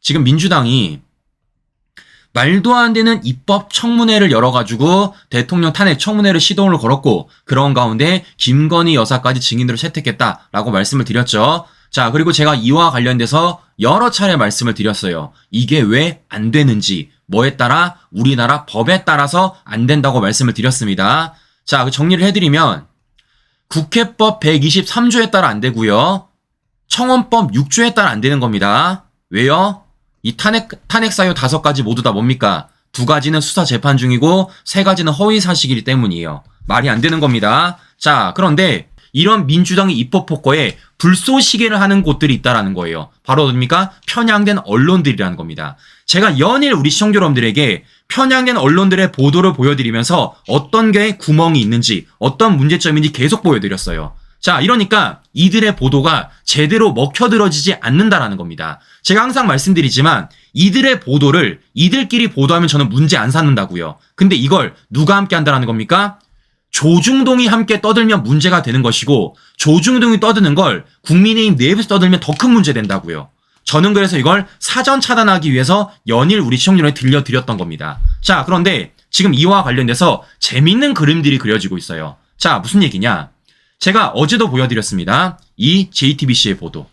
지금 민주당이 말도 안 되는 입법 청문회를 열어가지고 대통령 탄핵 청문회를 시도를 걸었고, 그런 가운데 김건희 여사까지 증인으로 채택했다라고 말씀을 드렸죠. 자, 그리고 제가 이와 관련돼서 여러 차례 말씀을 드렸어요. 이게 왜 안 되는지, 뭐에 따라, 우리나라 법에 따라서 안 된다고 말씀을 드렸습니다. 자, 정리를 해드리면 국회법 123조에 따라 안 되고요. 청원법 6조에 따라 안 되는 겁니다. 왜요? 이 탄핵 사유 5가지 모두 다 뭡니까? 2가지는 수사 재판 중이고 3가지는 허위 사실이기 때문이에요. 말이 안 되는 겁니다. 자, 그런데 이런 민주당의 입법 폭거에 불쏘시개를 하는 곳들이 있다라는 거예요. 바로 어딥니까? 편향된 언론들이라는 겁니다. 제가 연일 우리 시청자 여러분들에게 편향된 언론들의 보도를 보여드리면서 어떤 게 구멍이 있는지, 어떤 문제점인지 계속 보여드렸어요. 자, 이러니까 이들의 보도가 제대로 먹혀들어지지 않는다라는 겁니다. 제가 항상 말씀드리지만 이들의 보도를 이들끼리 보도하면 저는 문제 안 삼는다고요. 근데 이걸 누가 함께 한다라는 겁니까? 조중동이 함께 떠들면 문제가 되는 것이고, 조중동이 떠드는 걸 국민의힘 내부에서 떠들면 더 큰 문제 된다고요. 저는 그래서 이걸 사전 차단하기 위해서 연일 우리 시청자들에 들려드렸던 겁니다. 자, 그런데 지금 이와 관련돼서 재밌는 그림들이 그려지고 있어요. 자, 무슨 얘기냐? 제가 어제도 보여드렸습니다. 이 JTBC의 보도.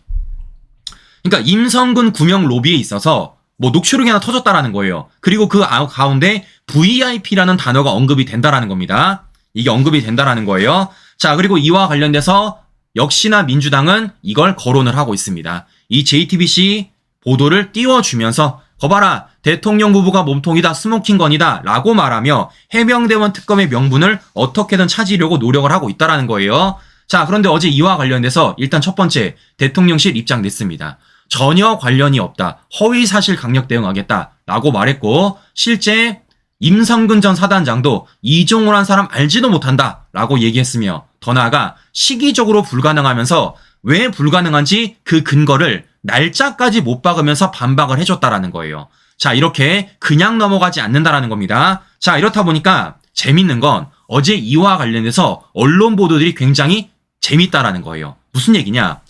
그러니까 임성근 구명 로비에 있어서 뭐 녹취록이 하나 터졌다라는 거예요. 그리고 그 가운데 VIP라는 단어가 언급이 된다라는 겁니다. 이게 언급이 된다라는 거예요. 자, 그리고 이와 관련돼서 역시나 민주당은 이걸 거론을 하고 있습니다. 이 JTBC 보도를 띄워주면서 거봐라, 대통령 후보가 몸통이다, 스모킹건이다 라고 말하며 해명대원 특검의 명분을 어떻게든 찾으려고 노력을 하고 있다라는 거예요. 자, 그런데 어제 이와 관련돼서 일단 첫 번째 대통령실 입장 냈습니다. 전혀 관련이 없다, 허위사실 강력 대응하겠다 라고 말했고, 실제 임성근 전 사단장도 이종호란 사람 알지도 못한다 라고 얘기했으며, 더 나아가 시기적으로 불가능하면서 왜 불가능한지 그 근거를 날짜까지 못 박으면서 반박을 해줬다라는 거예요. 자, 이렇게 그냥 넘어가지 않는다라는 겁니다. 자, 이렇다 보니까 재밌는 건 어제 이와 관련해서 언론 보도들이 굉장히 재밌다라는 거예요. 무슨 얘기냐?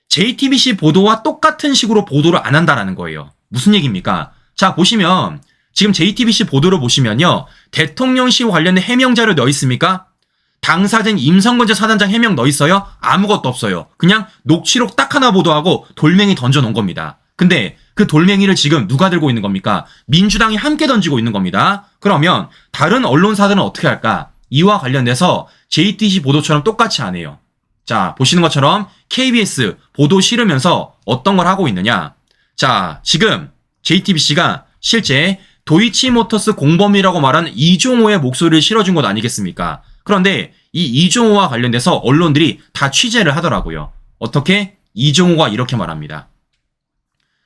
JTBC 보도와 똑같은 식으로 보도를 안 한다라는 거예요. 무슨 얘기입니까? 자, 보시면 지금 JTBC 보도를 보시면요, 대통령실 관련된 해명 자료 넣어 있습니까? 당사자인 임성근 전 사단장 해명 넣어 있어요? 아무것도 없어요. 그냥 녹취록 딱 하나 보도하고 돌멩이 던져놓은 겁니다. 근데 그 돌멩이를 지금 누가 들고 있는 겁니까? 민주당이 함께 던지고 있는 겁니다. 그러면 다른 언론사들은 어떻게 할까? 이와 관련돼서 JTBC 보도처럼 똑같이 안 해요. 자, 보시는 것처럼 KBS 보도 실으면서 어떤 걸 하고 있느냐? 자, 지금 JTBC가 실제 도이치모터스 공범이라고 말하는 이종호의 목소리를 실어준 것 아니겠습니까? 그런데 이 이종호와 관련돼서 언론들이 다 취재를 하더라고요. 어떻게? 이종호가 이렇게 말합니다.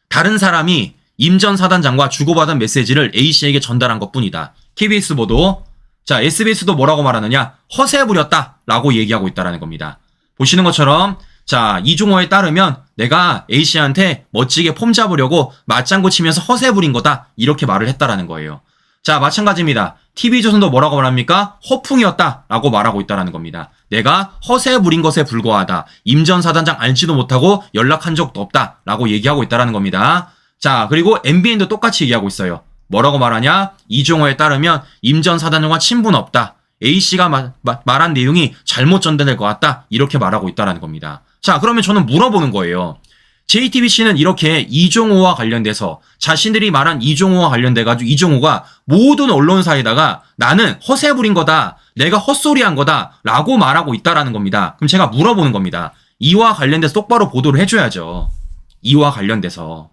다른 사람이 임 전 사단장과 주고받은 메시지를 A씨에게 전달한 것뿐이다. KBS 보도. 자, SBS도 뭐라고 말하느냐? 허세 부렸다 라고 얘기하고 있다는 겁니다. 보시는 것처럼 자, 이종호에 따르면 내가 A씨한테 멋지게 폼 잡으려고 맞장구 치면서 허세 부린 거다 이렇게 말을 했다라는 거예요. 자, 마찬가지입니다. TV조선도 뭐라고 말합니까? 허풍이었다 라고 말하고 있다는 겁니다. 내가 허세 부린 것에 불과하다. 임 전 사단장 알지도 못하고 연락한 적도 없다 라고 얘기하고 있다는 겁니다. 자, 그리고 MBN도 똑같이 얘기하고 있어요. 뭐라고 말하냐? 이종호에 따르면 임 전 사단장과 친분 없다. A씨가 말한 내용이 잘못 전달될 것 같다 이렇게 말하고 있다는 겁니다. 자, 그러면 저는 물어보는 거예요. JTBC는 이렇게 이종호와 관련돼서 자신들이 말한 이종호와 관련돼가지고 이종호가 모든 언론사에다가 나는 허세 부린 거다, 내가 헛소리한 거다 라고 말하고 있다라는 겁니다. 그럼 제가 물어보는 겁니다. 이와 관련돼서 똑바로 보도를 해줘야죠. 이와 관련돼서.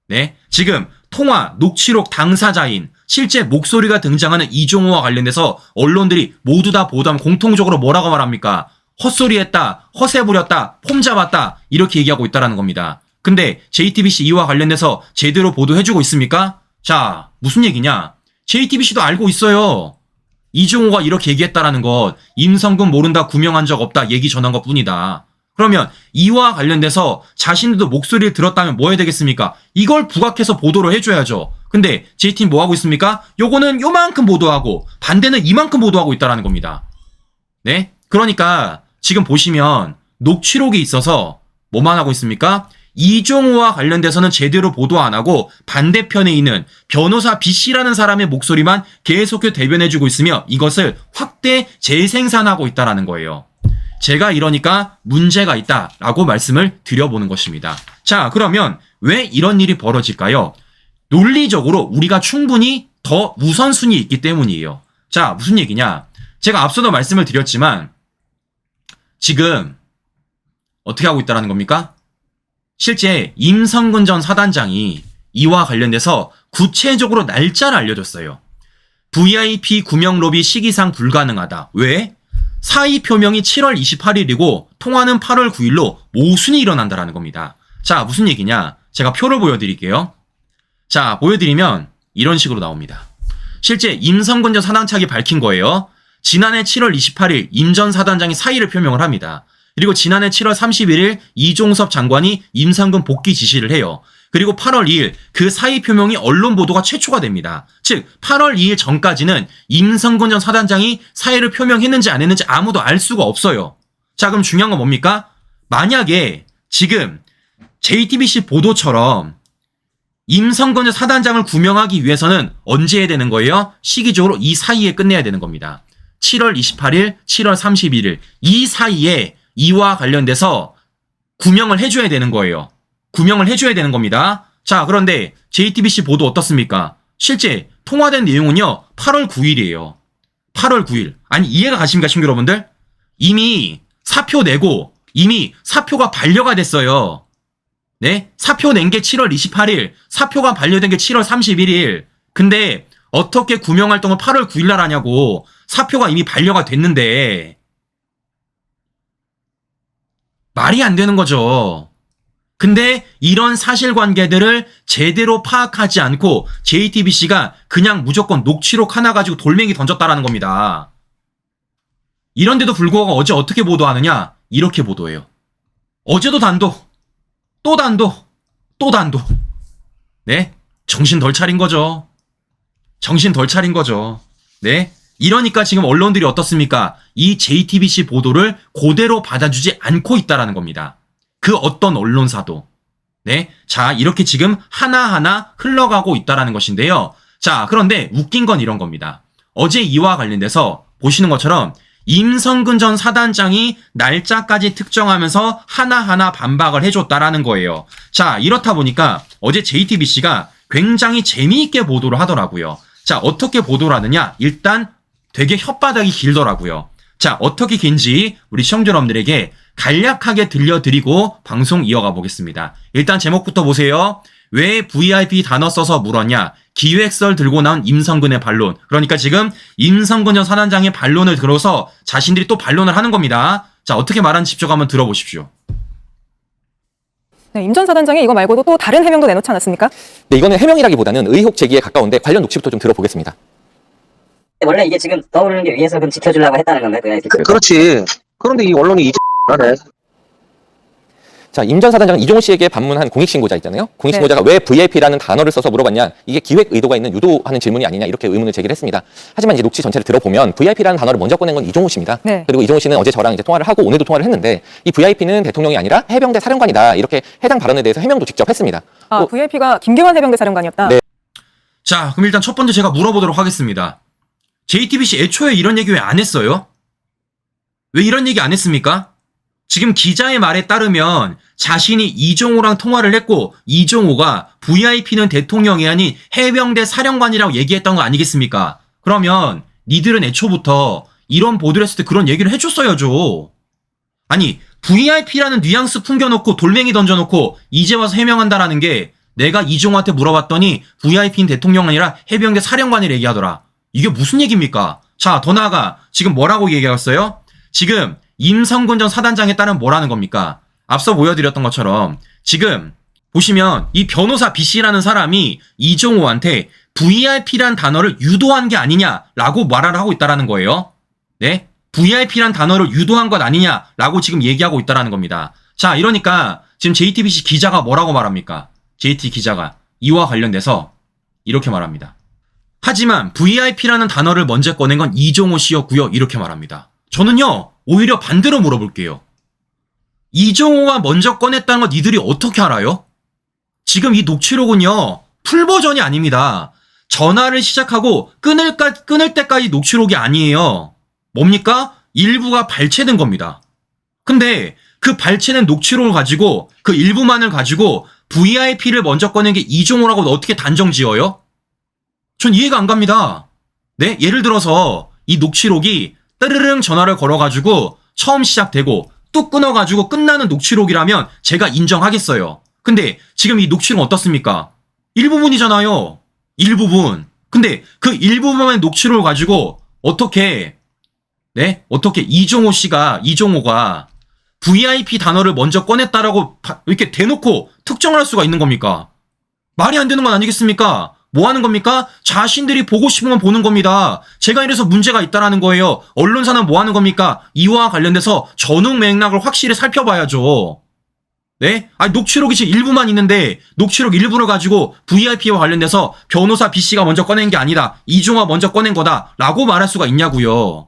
네, 지금 통화, 녹취록 당사자인 실제 목소리가 등장하는 이종호와 관련돼서 언론들이 모두 다 보도하면 공통적으로 뭐라고 말합니까? 헛소리했다, 허세 부렸다, 폼 잡았다 이렇게 얘기하고 있다는 겁니다. 근데 JTBC 이와 관련돼서 제대로 보도해주고 있습니까? 자, 무슨 얘기냐? JTBC도 알고 있어요. 이종호가 이렇게 얘기했다라는 것, 임성근 모른다, 구명한 적 없다 얘기 전한 것 뿐이다. 그러면 이와 관련돼서 자신들도 목소리를 들었다면 뭐 해야 되겠습니까? 이걸 부각해서 보도를 해줘야죠. 근데 JTBC 뭐 하고 있습니까? 요거는 요만큼 보도하고 반대는 이만큼 보도하고 있다라는 겁니다. 네? 그러니까 지금 보시면 녹취록이 있어서 뭐만 하고 있습니까? 이종호와 관련돼서는 제대로 보도 안 하고 반대편에 있는 변호사 B씨라는 사람의 목소리만 계속해서 대변해주고 있으며 이것을 확대 재생산하고 있다는 거예요. 제가 이러니까 문제가 있다라고 말씀을 드려보는 것입니다. 자, 그러면 왜 이런 일이 벌어질까요? 논리적으로 우리가 충분히 더 우선순위에 있기 때문이에요. 자, 무슨 얘기냐? 제가 앞서도 말씀을 드렸지만 지금 어떻게 하고 있다는 겁니까? 실제 임성근 전 사단장이 이와 관련돼서 구체적으로 날짜를 알려줬어요. VIP 구명 로비 시기상 불가능하다. 왜? 사의 표명이 7월 28일이고 통화는 8월 9일로 모순이 일어난다는 겁니다. 자, 무슨 얘기냐? 제가 표를 보여드릴게요. 자, 보여드리면 이런 식으로 나옵니다. 실제 임성근 전 사단장이 밝힌 거예요. 지난해 7월 28일 임 전 사단장이 사의를 표명을 합니다. 그리고 지난해 7월 31일 이종섭 장관이 임성근 복귀 지시를 해요. 그리고 8월 2일 그 사의 표명이 언론 보도가 최초가 됩니다. 즉 8월 2일 전까지는 임성근 전 사단장이 사의를 표명했는지 안 했는지 아무도 알 수가 없어요. 자, 그럼 중요한 건 뭡니까? 만약에 지금 JTBC 보도처럼 임성근 전 사단장을 구명하기 위해서는 언제 해야 되는 거예요? 시기적으로 이 사이에 끝내야 되는 겁니다. 7월 28일, 7월 31일 이 사이에 이와 관련돼서 구명을 해줘야 되는 거예요. 구명을 해줘야 되는 겁니다. 자, 그런데 JTBC 보도 어떻습니까? 실제 통화된 내용은요 8월 9일이에요. 8월 9일. 아니 이해가 가십니까, 친구 여러분들? 이미 사표 내고 이미 사표가 반려가 됐어요. 네? 사표 낸 게 7월 28일, 사표가 반려된 게 7월 31일. 근데 어떻게 구명 활동을 8월 9일 날 하냐고. 사표가 이미 반려가 됐는데 말이 안 되는 거죠. 근데 이런 사실관계들을 제대로 파악하지 않고 JTBC가 그냥 무조건 녹취록 하나 가지고 돌멩이 던졌다라는 겁니다. 이런데도 불구하고 어제 어떻게 보도하느냐? 이렇게 보도해요. 어제도 단독, 또 단독, 또 단독. 네? 정신 덜 차린 거죠. 정신 덜 차린 거죠. 네? 이러니까 지금 언론들이 어떻습니까? 이 JTBC 보도를 그대로 받아주지 않고 있다라는 겁니다. 그 어떤 언론사도. 네. 자, 이렇게 지금 하나하나 흘러가고 있다라는 것인데요. 자, 그런데 웃긴 건 이런 겁니다. 어제 이와 관련돼서 보시는 것처럼 임성근 전 사단장이 날짜까지 특정하면서 하나하나 반박을 해줬다라는 거예요. 자, 이렇다 보니까 어제 JTBC가 굉장히 재미있게 보도를 하더라고요. 자, 어떻게 보도를 하느냐? 일단 되게 혓바닥이 길더라고요. 자, 어떻게 긴지 우리 시청자 여러분들에게 간략하게 들려드리고 방송 이어가 보겠습니다. 일단 제목부터 보세요. 왜 VIP 단어 써서 물었냐? 기획설 들고 나온 임성근의 반론. 그러니까 지금 임성근 전 사단장의 반론을 들어서 자신들이 또 반론을 하는 겁니다. 자, 어떻게 말하는지 직접 한번 들어보십시오. 네, 임 전 사단장이 이거 말고도 또 다른 해명도 내놓지 않았습니까? 네, 이거는 해명이라기보다는 의혹 제기에 가까운데 관련 녹취부터 좀 들어보겠습니다. 원래 이게 지금 떠오르는 게 위에서 그럼 지켜주려고 했다는 건가요? 그렇지. 그런데 이 언론이 이제 하네. 자, 임 전 사단장은 이종호 씨에게 방문한 공익신고자 있잖아요. 공익신고자가 왜 VIP라는 단어를 써서 물어봤냐. 이게 기획 의도가 있는 유도하는 질문이 아니냐 이렇게 의문을 제기를 했습니다. 하지만 이제 녹취 전체를 들어보면 VIP라는 단어를 먼저 꺼낸 건 이종호 씨입니다. 네. 그리고 이종호 씨는 어제 저랑 이제 통화를 하고 오늘도 통화를 했는데 이 VIP는 대통령이 아니라 해병대 사령관이다. 이렇게 해당 발언에 대해서 해명도 직접 했습니다. 아, VIP가 김경환 해병대 사령관이었다? 네. 자, 그럼 일단 첫 번째 제가 물어보도록 하겠습니다. JTBC 애초에 이런 얘기 왜 안 했어요? 왜 이런 얘기 안 했습니까? 지금 기자의 말에 따르면 자신이 이종호랑 통화를 했고 이종호가 VIP는 대통령이 아닌 해병대 사령관이라고 얘기했던 거 아니겠습니까? 그러면 니들은 애초부터 이런 보도를 했을 때 그런 얘기를 해줬어야죠. 아니 VIP라는 뉘앙스 풍겨놓고 돌멩이 던져놓고 이제 와서 해명한다라는 게 내가 이종호한테 물어봤더니 VIP는 대통령 아니라 해병대 사령관이라 얘기하더라. 이게 무슨 얘기입니까? 자, 더 나아가 지금 뭐라고 얘기했어요? 지금 임성근 전 사단장에 따른 뭐라는 겁니까? 앞서 보여드렸던 것처럼 지금 보시면 이 변호사 B씨라는 사람이 이종호한테 VIP란 단어를 유도한 게 아니냐라고 말을 하고 있다라는 거예요. 네? VIP란 단어를 유도한 것 아니냐라고 지금 얘기하고 있다라는 겁니다. 자, 이러니까 지금 JTBC 기자가 뭐라고 말합니까? JT 기자가 이와 관련돼서 이렇게 말합니다. 하지만 VIP라는 단어를 먼저 꺼낸 건 이종호 씨였고요. 이렇게 말합니다. 저는요, 오히려 반대로 물어볼게요. 이종호가 먼저 꺼냈다는 거 니들이 어떻게 알아요? 지금 이 녹취록은요, 풀 버전이 아닙니다. 전화를 시작하고 끊을 때까지 녹취록이 아니에요. 뭡니까? 일부가 발췌된 겁니다. 근데 그 발췌된 녹취록을 가지고 그 일부만을 가지고 VIP를 먼저 꺼낸 게 이종호라고 어떻게 단정 지어요? 전 이해가 안 갑니다. 네? 예를 들어서 이 녹취록이 따르릉 전화를 걸어가지고 처음 시작되고 뚝 끊어가지고 끝나는 녹취록이라면 제가 인정하겠어요. 근데 지금 이 녹취록 어떻습니까? 일부분이잖아요. 일부분. 근데 그 일부분의 녹취록을 가지고 어떻게 이종호가 VIP 단어를 먼저 꺼냈다라고 이렇게 대놓고 특정을 할 수가 있는 겁니까? 말이 안 되는 건 아니겠습니까? 뭐 하는 겁니까? 자신들이 보고 싶으면 보는 겁니다. 제가 이래서 문제가 있다라는 거예요. 언론사는 뭐 하는 겁니까? 이와 관련돼서 전후 맥락을 확실히 살펴봐야죠. 네? 아니, 녹취록이 지금 일부만 있는데 녹취록 일부를 가지고 VIP와 관련돼서 변호사 B씨가 먼저 꺼낸 게 아니다. 이종호가 먼저 꺼낸 거다. 라고 말할 수가 있냐고요.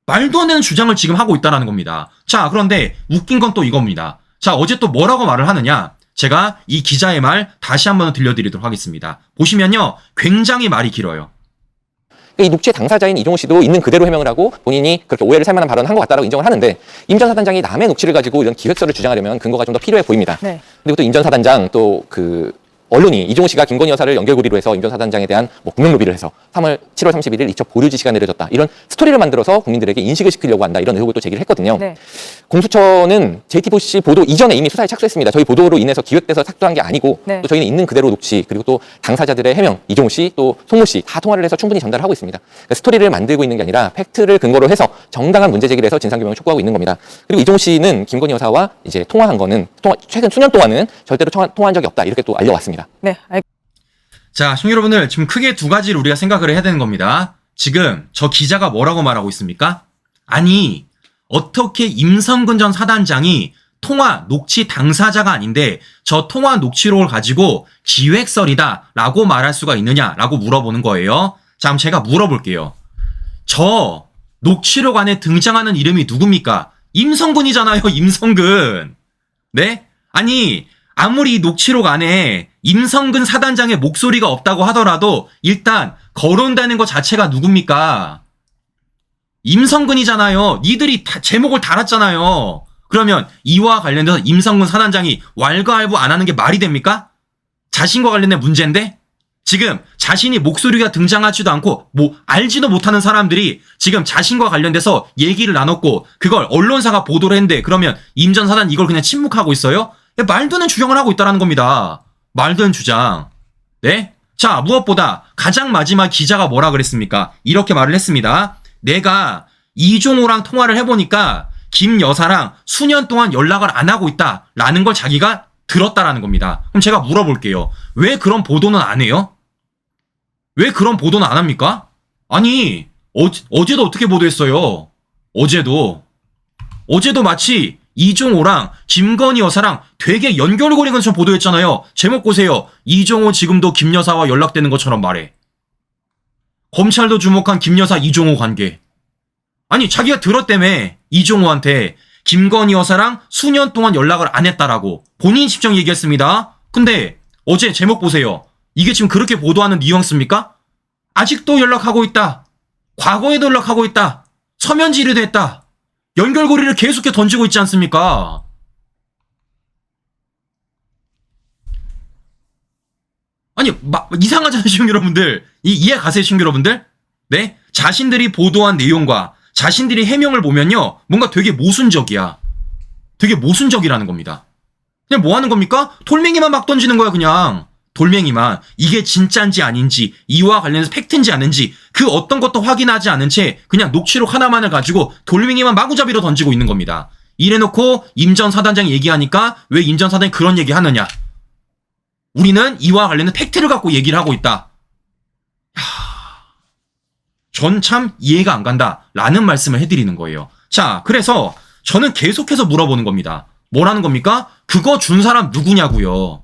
말도 안 되는 주장을 지금 하고 있다는 겁니다. 자, 그런데 웃긴 건 또 이겁니다. 자, 어제 또 뭐라고 말을 하느냐? 제가 이 기자의 말 다시 한번 들려드리도록 하겠습니다. 보시면요, 굉장히 말이 길어요. 이 녹취의 당사자인 이종호 씨도 있는 그대로 해명을 하고 본인이 그렇게 오해를 살 만한 발언을 한 것 같다라고 인정을 하는데 임 전 사단장이 남의 녹취를 가지고 이런 기획서를 주장하려면 근거가 좀 더 필요해 보입니다. 네. 그리고 또 임 전 사단장 또 언론이 이종호 씨가 김건희 여사를 연결고리로 해서 임 전 사단장에 대한 국명 로비를 해서 7월 31일 이첩 보류 지시가 내려졌다. 이런 스토리를 만들어서 국민들에게 인식을 시키려고 한다. 이런 의혹을 또 제기를 했거든요. 네. 공수처는 JTBC 보도 이전에 이미 수사에 착수했습니다. 저희 보도로 인해서 기획돼서 착수한 게 아니고 네. 또 저희는 있는 그대로 녹취 그리고 또 당사자들의 해명, 이종호 씨 또 송모 씨 다 통화를 해서 충분히 전달을 하고 있습니다. 그러니까 스토리를 만들고 있는 게 아니라 팩트를 근거로 해서 정당한 문제 제기를 해서 진상규명을 촉구하고 있는 겁니다. 그리고 이종호 씨는 김건희 여사와 이제 통화한 거는 최근 수년 동안은 절대로 통화한 적이 없다. 이렇게 또 알려왔습니다. 네. 자, 시청자 여러분들, 지금 크게 두 가지를 우리가 생각을 해야 되는 겁니다. 지금 저 기자가 뭐라고 말하고 있습니까? 아니, 어떻게 임성근 전 사단장이 통화 녹취 당사자가 아닌데 저 통화 녹취록을 가지고 기획설이다 라고 말할 수가 있느냐라고 물어보는 거예요. 자, 그럼 제가 물어볼게요. 저 녹취록 안에 등장하는 이름이 누굽니까? 임성근이잖아요, 임성근. 네? 아니, 아무리 이 녹취록 안에 임성근 사단장의 목소리가 없다고 하더라도 일단 거론되는 것 자체가 누굽니까? 임성근이잖아요. 니들이 제목을 달았잖아요. 그러면 이와 관련돼서 임성근 사단장이 왈가왈부 안 하는 게 말이 됩니까? 자신과 관련된 문제인데? 지금 자신이 목소리가 등장하지도 않고 뭐 알지도 못하는 사람들이 지금 자신과 관련돼서 얘기를 나눴고 그걸 언론사가 보도를 했는데 그러면 임 전 사단 이걸 그냥 침묵하고 있어요? 말도 안 되는 주장을 하고 있다는 겁니다. 말도 안 되는 주장. 네? 자, 무엇보다 가장 마지막 기자가 뭐라 그랬습니까? 이렇게 말을 했습니다. 내가 이종호랑 통화를 해보니까 김 여사랑 수년 동안 연락을 안 하고 있다라는 걸 자기가 들었다라는 겁니다. 그럼 제가 물어볼게요. 왜 그런 보도는 안 해요? 왜 그런 보도는 안 합니까? 아니, 어제도 어떻게 보도했어요? 어제도 마치 이종호랑 김건희 여사랑 되게 연결고리는 것처럼 보도했잖아요. 제목 보세요. 이종호 지금도 김 여사와 연락되는 것처럼 말해. 검찰도 주목한 김 여사 이종호 관계. 아니, 자기가 들었다며 이종호한테 김건희 여사랑 수년 동안 연락을 안 했다라고 본인이 직접 얘기했습니다. 근데 어제 제목 보세요. 이게 지금 그렇게 보도하는 뉘앙스입니까? 아직도 연락하고 있다. 과거에도 연락하고 있다. 서면 지르도 했다. 연결고리를 계속해 던지고 있지 않습니까? 아니, 이상하잖아요, 시청 여러분들. 이해 가세요, 시청 여러분들? 네? 자신들이 보도한 내용과 자신들이 해명을 보면요, 뭔가 되게 모순적이야. 되게 모순적이라는 겁니다. 그냥 뭐 하는 겁니까? 돌멩이만 막 던지는 거야, 그냥. 돌멩이만. 이게 진짜인지 아닌지, 이와 관련해서 팩트인지 아닌지, 그 어떤 것도 확인하지 않은 채 그냥 녹취록 하나만을 가지고 돌멩이만 마구잡이로 던지고 있는 겁니다. 이래놓고 임 전 사단장이 얘기하니까 왜 임 전 사단이 그런 얘기 하느냐. 우리는 이와 관련된 팩트를 갖고 얘기를 하고 있다. 전 참 이해가 안 간다라는 말씀을 해드리는 거예요. 자, 그래서 저는 계속해서 물어보는 겁니다. 뭐라는 겁니까? 그거 준 사람 누구냐고요.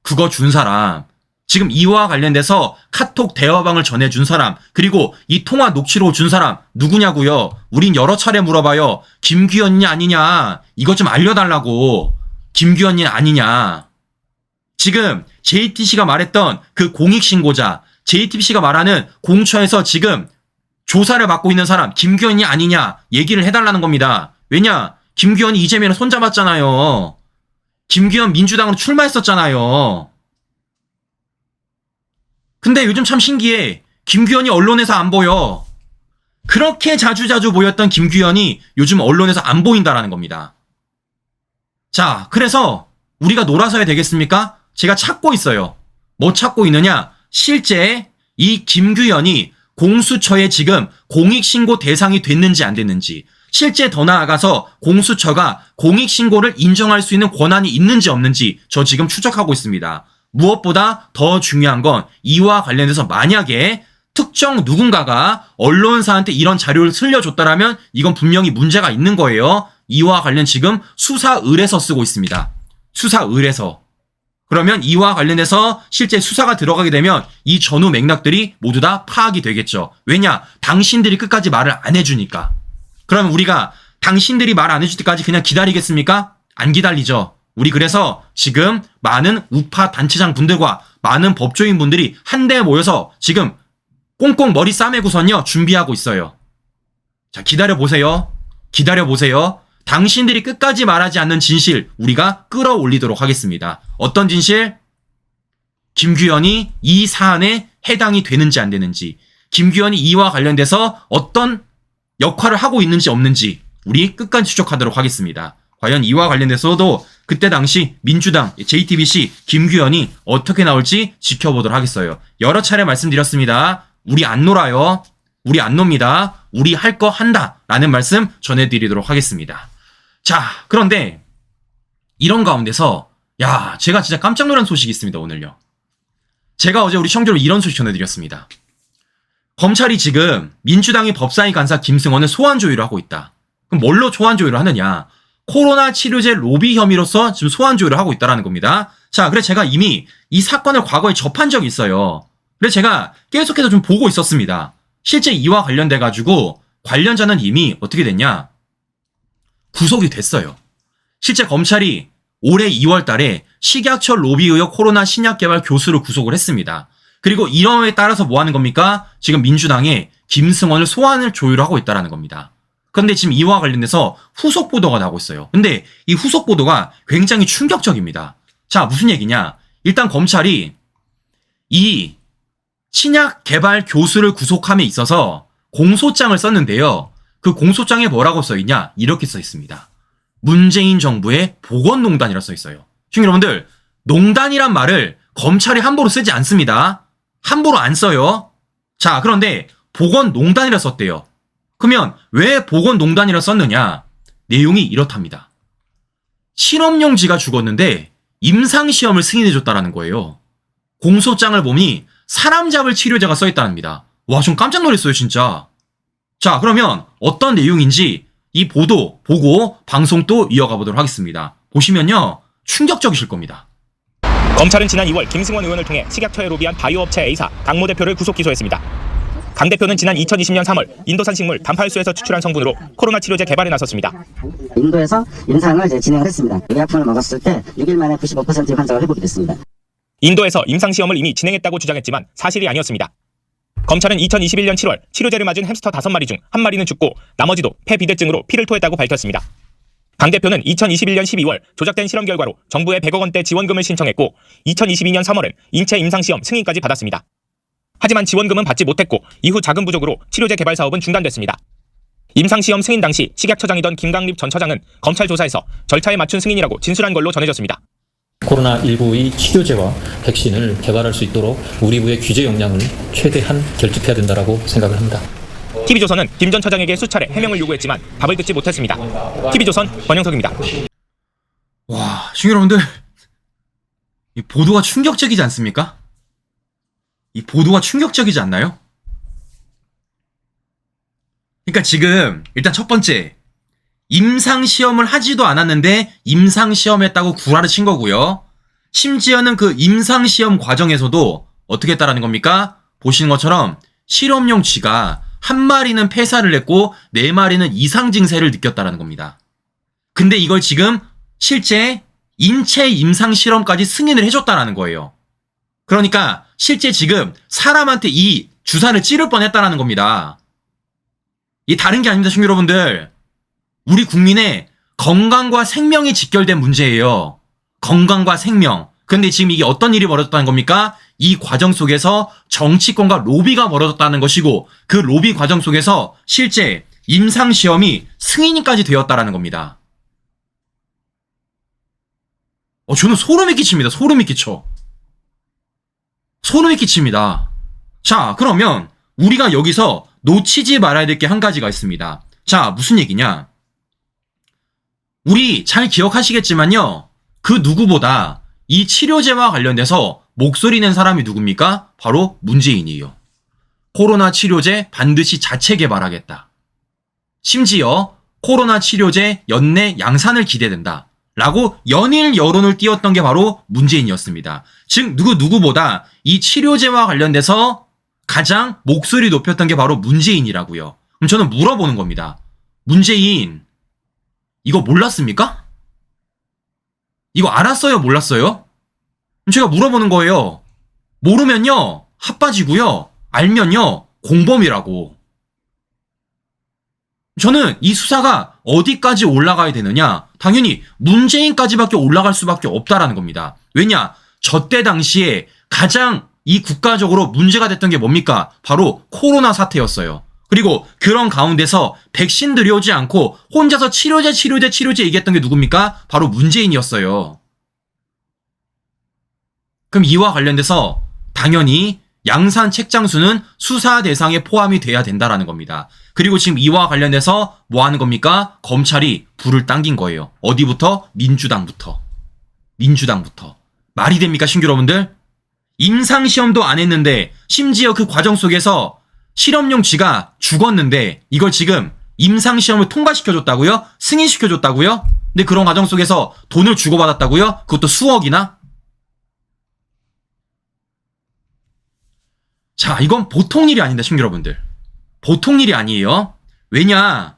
그거 준 사람. 지금 이와 관련돼서 카톡 대화방을 전해준 사람, 그리고 이 통화 녹취록 준 사람 누구냐고요? 우린 여러 차례 물어봐요. 김규현이 아니냐? 이것 좀 알려달라고. 김규현이 아니냐? 지금 JTBC가 말했던 그 공익신고자, JTBC가 말하는 공처에서 지금 조사를 받고 있는 사람 김규현이 아니냐 얘기를 해달라는 겁니다. 왜냐? 김규현이 이재명을 손잡았잖아요. 김규현 민주당으로 출마했었잖아요. 근데 요즘 참 신기해. 김규현이 언론에서 안 보여. 그렇게 자주자주 보였던 김규현이 요즘 언론에서 안 보인다라는 겁니다. 자, 그래서 우리가 놀아서야 되겠습니까? 제가 찾고 있어요. 뭐 찾고 있느냐? 실제 이 김규현이 공수처에 지금 공익신고 대상이 됐는지 안 됐는지, 실제 더 나아가서 공수처가 공익신고를 인정할 수 있는 권한이 있는지 없는지 저 지금 추적하고 있습니다. 무엇보다 더 중요한 건 이와 관련해서 만약에 특정 누군가가 언론사한테 이런 자료를 흘려줬다라면 이건 분명히 문제가 있는 거예요. 이와 관련 지금 수사 의뢰서 쓰고 있습니다. 수사 의뢰서. 그러면 이와 관련해서 실제 수사가 들어가게 되면 이 전후 맥락들이 모두 다 파악이 되겠죠. 왜냐? 당신들이 끝까지 말을 안 해주니까. 그러면 우리가 당신들이 말 안 해줄 때까지 그냥 기다리겠습니까? 안 기다리죠. 우리 그래서 지금 많은 우파 단체장 분들과 많은 법조인 분들이 한데 모여서 지금 꽁꽁 머리 싸매고선요 준비하고 있어요. 자, 기다려보세요. 기다려보세요. 당신들이 끝까지 말하지 않는 진실 우리가 끌어올리도록 하겠습니다. 어떤 진실? 김규현이 이 사안에 해당이 되는지 안 되는지, 김규현이 이와 관련돼서 어떤 역할을 하고 있는지 없는지 우리 끝까지 추적하도록 하겠습니다. 과연 이와 관련돼서도 그때 당시 민주당, JTBC, 김규현이 어떻게 나올지 지켜보도록 하겠어요. 여러 차례 말씀드렸습니다. 우리 안 놀아요. 우리 안 놉니다. 우리 할 거 한다 라는 말씀 전해드리도록 하겠습니다. 자, 그런데 이런 가운데서 제가 진짜 깜짝 놀란 소식이 있습니다. 오늘요. 제가 어제 우리 청주로 이런 소식 전해드렸습니다. 검찰이 지금 민주당의 법사위 간사 김승원을 소환 조회를 하고 있다. 그럼 뭘로 소환 조회를 하느냐? 코로나 치료제 로비 혐의로서 지금 소환 조회를 하고 있다는 겁니다. 자, 그래서 제가 이미 이 사건을 과거에 접한 적이 있어요. 그래서 제가 계속해서 좀 보고 있었습니다. 실제 이와 관련돼가지고 관련자는 이미 어떻게 됐냐? 구속이 됐어요. 실제 검찰이 올해 2월 달에 식약처 로비 의혹 코로나 신약 개발 교수를 구속을 했습니다. 그리고 이러에 따라서 뭐 하는 겁니까? 지금 민주당에 김승원을 소환을 조율을 하고 있다는 겁니다. 그런데 지금 이와 관련돼서 후속 보도가 나오고 있어요. 근데 이 후속 보도가 굉장히 충격적입니다. 자, 무슨 얘기냐? 일단 검찰이 이 신약 개발 교수를 구속함에 있어서 공소장을 썼는데요. 그 공소장에 뭐라고 써있냐? 이렇게 써있습니다. 문재인 정부의 보건농단이라 써있어요. 시청자 여러분들, 농단이란 말을 검찰이 함부로 쓰지 않습니다. 함부로 안 써요. 자, 그런데 보건농단이라 썼대요. 그러면 왜 보건농단이라 썼느냐? 내용이 이렇답니다. 실험용지가 죽었는데 임상시험을 승인해줬다라는 거예요. 공소장을 보니 사람 잡을 치료제가 써있다랍니다. 와, 좀 깜짝 놀랐어요, 진짜. 자, 그러면 어떤 내용인지 이 보도 보고 방송 또 이어가 보도록 하겠습니다. 보시면요, 충격적이실 겁니다. 검찰은 지난 2월 김승원 의원을 통해 식약처에 로비한 바이오업체 A사 강모 대표를 구속 기소했습니다. 강 대표는 지난 2020년 3월 인도산 식물 단팔수에서 추출한 성분으로 코로나 치료제 개발에 나섰습니다. 인도에서 임상을 이제 진행을 했습니다. 의약품을 먹었을 때 6일 만에 95%의 환자가 회복이 됐습니다. 인도에서 임상시험을 이미 진행했다고 주장했지만 사실이 아니었습니다. 검찰은 2021년 7월 치료제를 맞은 햄스터 5마리 중 1마리는 죽고 나머지도 폐비대증으로 피를 토했다고 밝혔습니다. 강 대표는 2021년 12월 조작된 실험 결과로 정부에 100억 원대 지원금을 신청했고 2022년 3월엔 인체 임상시험 승인까지 받았습니다. 하지만 지원금은 받지 못했고 이후 자금 부족으로 치료제 개발 사업은 중단됐습니다. 임상시험 승인 당시 식약처장이던 김강립 전 처장은 검찰 조사에서 절차에 맞춘 승인이라고 진술한 걸로 전해졌습니다. 코로나19의 치료제와 백신을 개발할 수 있도록 우리 부의 규제 역량을 최대한 결집해야 된다고 생각을 합니다. TV조선은 김 전 처장에게 수차례 해명을 요구했지만 답을 듣지 못했습니다. TV조선 권영석입니다. 와, 시청자 여러분들, 이 보도가 충격적이지 않습니까? 이 보도가 충격적이지 않나요? 그러니까 지금 일단 첫 번째, 임상시험을 하지도 않았는데 임상시험했다고 구라를 친 거고요. 심지어는 그 임상시험 과정에서도 어떻게 했다라는 겁니까? 보시는 것처럼 실험용 쥐가 한 마리는 폐사를 했고 4마리는 이상 증세를 느꼈다라는 겁니다. 근데 이걸 지금 실제 인체 임상 실험까지 승인을 해줬다라는 거예요. 그러니까 실제 지금 사람한테 이 주사를 찌를 뻔했다라는 겁니다. 이 다른 게 아닙니다, 시청자 여러분들. 우리 국민의 건강과 생명이 직결된 문제예요. 건강과 생명. 근데 지금 이게 어떤 일이 벌어졌다는 겁니까? 이 과정 속에서 정치권과 로비가 벌어졌다는 것이고 그 로비 과정 속에서 실제 임상시험이 승인까지 되었다라는 겁니다. 저는 소름이 끼칩니다. 소름이 끼쳐. 소름이 끼칩니다. 자, 그러면 우리가 여기서 놓치지 말아야 될 게 한 가지가 있습니다. 자, 무슨 얘기냐? 우리 잘 기억하시겠지만요. 그 누구보다 이 치료제와 관련돼서 목소리 낸 사람이 누굽니까? 바로 문재인이에요. 코로나 치료제 반드시 자체 개발하겠다. 심지어 코로나 치료제 연내 양산을 기대된다. 라고 연일 여론을 띄웠던 게 바로 문재인이었습니다. 즉 누구보다 이 치료제와 관련돼서 가장 목소리 높였던 게 바로 문재인이라고요. 그럼 저는 물어보는 겁니다. 문재인 이거 몰랐습니까? 이거 알았어요? 몰랐어요? 그럼 제가 물어보는 거예요. 모르면요 핫바지고요. 알면요 공범이라고. 저는 이 수사가 어디까지 올라가야 되느냐? 당연히 문재인까지밖에 올라갈 수밖에 없다라는 겁니다. 왜냐? 저때 당시에 가장 이 국가적으로 문제가 됐던 게 뭡니까? 바로 코로나 사태였어요. 그리고 그런 가운데서 백신 들여오지 않고 혼자서 치료제 얘기했던 게 누굽니까? 바로 문재인이었어요. 그럼 이와 관련돼서 당연히 양산 책장수는 수사 대상에 포함이 돼야 된다라는 겁니다. 그리고 지금 이와 관련해서 뭐 하는 겁니까? 검찰이 불을 당긴 거예요. 어디부터? 민주당부터. 말이 됩니까, 신규 여러분들? 임상시험도 안 했는데 심지어 그 과정 속에서 실험용 쥐가 죽었는데 이걸 지금 임상시험을 통과시켜줬다고요? 승인시켜줬다고요? 근데 그런 과정 속에서 돈을 주고받았다고요? 그것도 수억이나? 자, 이건 보통 일이 아닙니다, 신규 여러분들. 보통 일이 아니에요. 왜냐?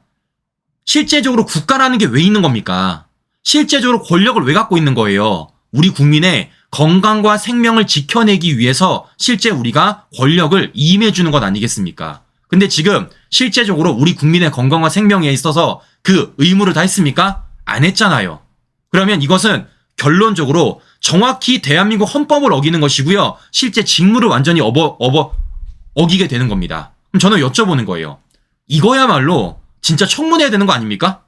실제적으로 국가라는 게 왜 있는 겁니까? 실제적으로 권력을 왜 갖고 있는 거예요? 우리 국민의 건강과 생명을 지켜내기 위해서 실제 우리가 권력을 임해주는 것 아니겠습니까? 근데 지금 실제적으로 우리 국민의 건강과 생명에 있어서 그 의무를 다 했습니까? 안 했잖아요. 그러면 이것은 결론적으로 정확히 대한민국 헌법을 어기는 것이고요. 실제 직무를 완전히 어기게 되는 겁니다. 그럼 저는 여쭤보는 거예요. 이거야말로 진짜 청문회해야 되는 거 아닙니까?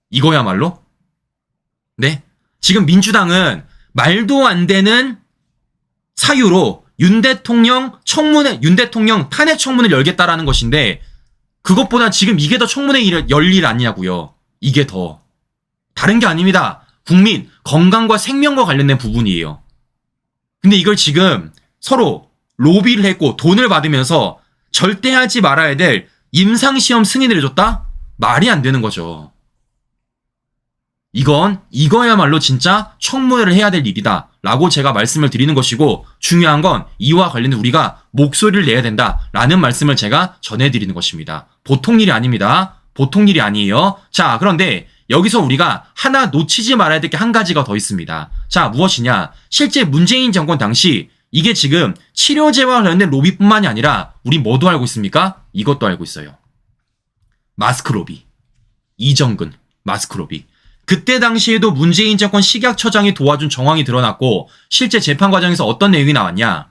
이거야말로? 네? 지금 민주당은 말도 안 되는 사유로 윤 대통령 탄핵 청문회를 열겠다라는 것인데 그것보다 지금 이게 더 청문회 열 일 아니냐고요. 이게 더. 다른 게 아닙니다. 국민 건강과 생명과 관련된 부분이에요. 근데 이걸 지금 서로 로비를 했고 돈을 받으면서 절대 하지 말아야 될 임상시험 승인을 해줬다? 말이 안 되는 거죠. 이거야말로 진짜 청문회를 해야 될 일이다 라고 제가 말씀을 드리는 것이고 중요한 건 이와 관련해 우리가 목소리를 내야 된다라는 말씀을 제가 전해드리는 것입니다. 보통 일이 아닙니다. 보통 일이 아니에요. 자, 그런데 여기서 우리가 하나 놓치지 말아야 될 게 한 가지가 더 있습니다. 자, 무엇이냐? 실제 문재인 정권 당시 이게 지금 치료제와 관련된 로비뿐만이 아니라 우리 뭐도 알고 있습니까? 이것도 알고 있어요. 마스크 로비. 이정근 마스크 로비. 그때 당시에도 문재인 정권 식약처장이 도와준 정황이 드러났고 실제 재판 과정에서 어떤 내용이 나왔냐?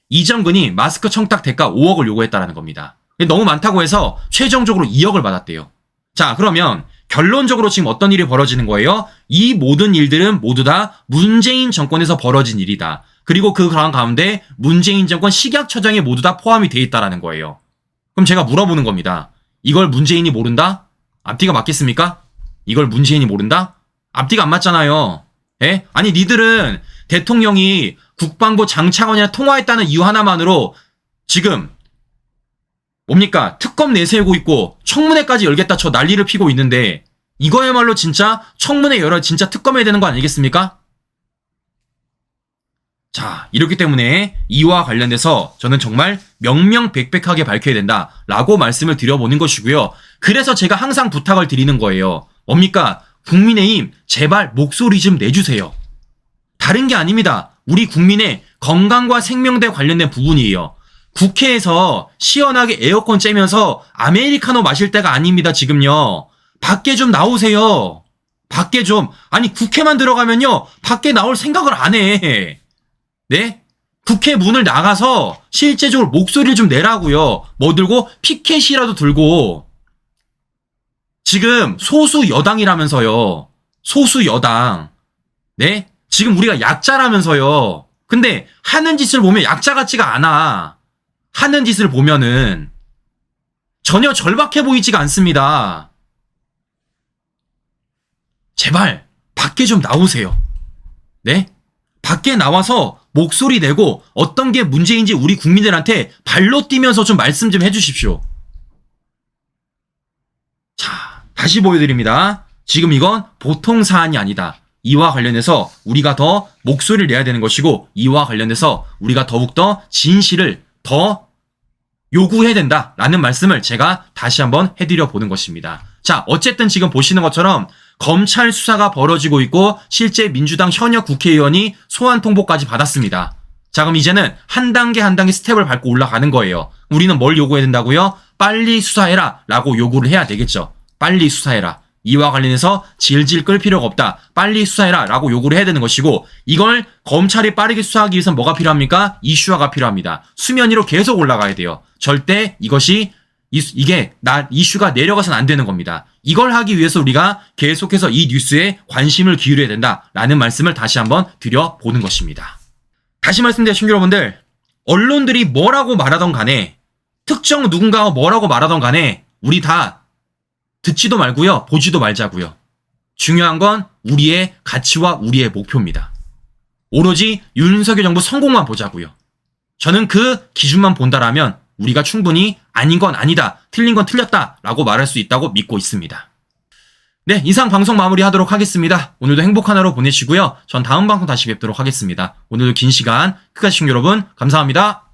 이정근이 마스크 청탁 대가 5억을 요구했다라는 겁니다. 너무 많다고 해서 최종적으로 2억을 받았대요. 자, 그러면 결론적으로 지금 어떤 일이 벌어지는 거예요? 이 모든 일들은 모두 다 문재인 정권에서 벌어진 일이다. 그리고 그 가운데 문재인 정권 식약처장이 모두 다 포함이 돼 있다라는 거예요. 그럼 제가 물어보는 겁니다. 이걸 문재인이 모른다? 앞뒤가 맞겠습니까? 이걸 문재인이 모른다? 앞뒤가 안 맞잖아요. 예? 아니 니들은 대통령이 국방부 장차관이랑 통화했다는 이유 하나만으로 지금 뭡니까? 특검 내세우고 있고 청문회까지 열겠다 저 난리를 피고 있는데 이거야말로 진짜 청문회 열어 진짜 특검해야 되는 거 아니겠습니까? 자, 이렇기 때문에 이와 관련돼서 저는 정말 명명백백하게 밝혀야 된다라고 말씀을 드려보는 것이고요. 그래서 제가 항상 부탁을 드리는 거예요. 뭡니까? 국민의힘 제발 목소리 좀 내주세요. 다른 게 아닙니다. 우리 국민의 건강과 생명대 관련된 부분이에요. 국회에서 시원하게 에어컨 쬐면서 아메리카노 마실 때가 아닙니다. 지금요. 밖에 좀 나오세요. 밖에 좀. 아니 국회만 들어가면요. 밖에 나올 생각을 안 해. 네? 국회 문을 나가서 실제적으로 목소리를 좀 내라고요. 뭐 들고? 피켓이라도 들고. 지금 소수 여당이라면서요. 소수 여당. 네? 지금 우리가 약자라면서요. 근데 하는 짓을 보면 약자 같지가 않아. 하는 짓을 보면은 전혀 절박해 보이지가 않습니다. 제발 밖에 좀 나오세요. 네? 밖에 나와서 목소리 내고 어떤 게 문제인지 우리 국민들한테 발로 뛰면서 좀 말씀 좀 해주십시오. 자, 다시 보여드립니다. 지금 이건 보통 사안이 아니다. 이와 관련해서 우리가 더 목소리를 내야 되는 것이고 이와 관련해서 우리가 더욱더 진실을 더 요구해야 된다라는 말씀을 제가 다시 한번 해드려 보는 것입니다. 자, 어쨌든 지금 보시는 것처럼 검찰 수사가 벌어지고 있고 실제 민주당 현역 국회의원이 소환 통보까지 받았습니다. 자, 그럼 이제는 한 단계 한 단계 스텝을 밟고 올라가는 거예요. 우리는 뭘 요구해야 된다고요? 빨리 수사해라 라고 요구를 해야 되겠죠. 빨리 수사해라. 이와 관련해서 질질 끌 필요가 없다. 빨리 수사해라 라고 요구를 해야 되는 것이고 이걸 검찰이 빠르게 수사하기 위해서는 뭐가 필요합니까? 이슈화가 필요합니다. 수면 위로 계속 올라가야 돼요. 절대 이게 이슈가 내려가서는 안 되는 겁니다. 이걸 하기 위해서 우리가 계속해서 이 뉴스에 관심을 기울여야 된다라는 말씀을 다시 한번 드려보는 것입니다. 다시 말씀드려 시청자 여러분들, 언론들이 뭐라고 말하던 간에 특정 누군가가 뭐라고 말하던 간에 우리 다 듣지도 말고요. 보지도 말자고요. 중요한 건 우리의 가치와 우리의 목표입니다. 오로지 윤석열 정부 성공만 보자고요. 저는 그 기준만 본다라면 우리가 충분히 아닌 건 아니다, 틀린 건 틀렸다라고 말할 수 있다고 믿고 있습니다. 네, 이상 방송 마무리하도록 하겠습니다. 오늘도 행복한 하루 보내시고요. 전 다음 방송 다시 뵙도록 하겠습니다. 오늘도 긴 시간 끝까지 시청자 여러분 감사합니다.